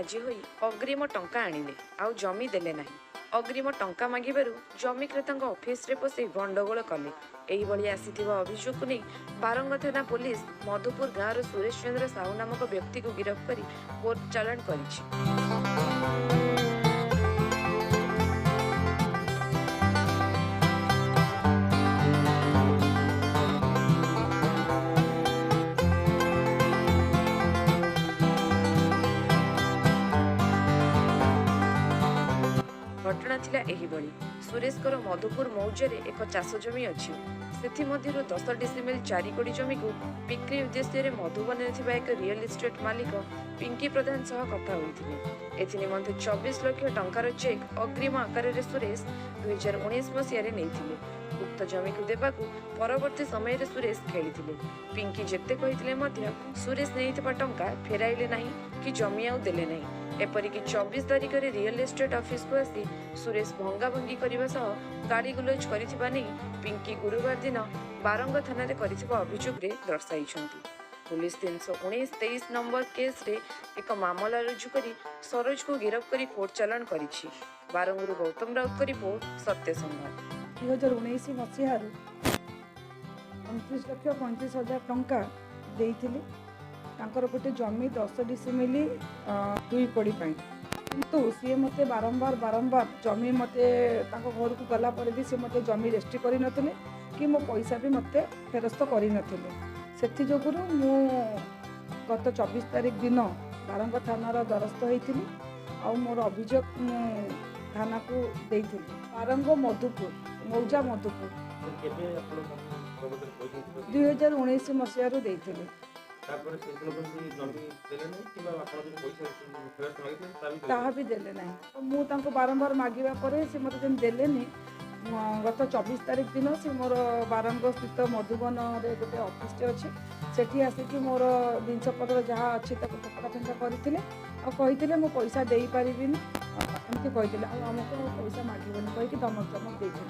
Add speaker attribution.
Speaker 1: राजी होई अग्रिम टंका आनिले आउ जमी देले नाही। अग्रिम टंका मागिबारु जमी क्रेतांक ऑफिस रे पसि गंडगोल कले। एही भली आसीथिबा अभियोग को नै बारंग थाना पुलिस मधुपुर गाँव सुरेश चंद्र साहू नामक व्यक्ति को गिरफ्त करी कोर्ट चालाण करिछि। घटना थिला एही बळी सुरेशकर मधुपुर मौजारे एक चाष जमी अछि। सेथि मध्यरु 10 डिसिमिल 4 कोटी जमी को बिक्री उद्देश्य मधुबन एक रियल इस्टेट मालिक पिंकी प्रधान सह कथा होइथिले। एथि निमंते 24 लाख टंकार चेक अग्रिम आकार रे सुरेश 2019 मसिया रे नैथिले। उक्त जमी को देबाकू परवर्ती समय रे सुरेश खेलिथिले। पिंकी जेते कहिथिले मध्य सुरेश नैथिबा टंका फेराइले नाही कि जमी आउ देले नाही। एपरिक 24 तारिख रे रियल एस्टेट ऑफिस को आसी सुरेश भंगा भंगी करने सह गाड़ी गुलज करिथिबा नै पिंकी गुरुवार दिन बारंग थाना रे करिथिबा अभियोग रे दर्शाइछंती। पुलिस 319-23 नंबर केस रे एक मामला रुजु करी सरोज को गिरफ्त करी कोर्ट चालाण करिछि। बारंगरु गौतम राउत को रिपोर्ट सत्य संवाद।
Speaker 2: 2019 मसीह 29,35,000 टंका देइथिले। तांकर गोटे जमी 10 डिसिमिल 2 कोटी किंतु सी मत बारंबार जमी मत घर को गला पर भी सी मत जमी रेस्ट्री कर नथिले कि मो पैसा भी मत फेरस्त कर नथिले। सेथि जोगुरु मु गत 24 तारिख दिन बारंग थानार द्वारस्थ होइथिली आ मोर अभियोग थाना को देइथिली। बारंग मधुपुर मौजा मधुपुर 2019 मसीह देइथिली। ताहा भी देले नहीं। मु तांको बारंबार मागिबा परे से मते जन देलेनी। गत 24 तारिख दिन से मोर बारंग स्थित मधुबन रे गोटे ऑफिस अच्छे सेठी आसिकी मोर जिनपत्र जहाँ अच्छी फटा फेंका करते कही मो पैसा दे पारि एमती कही आमको पैसा मागोनी कहीकि धमक चमक देते।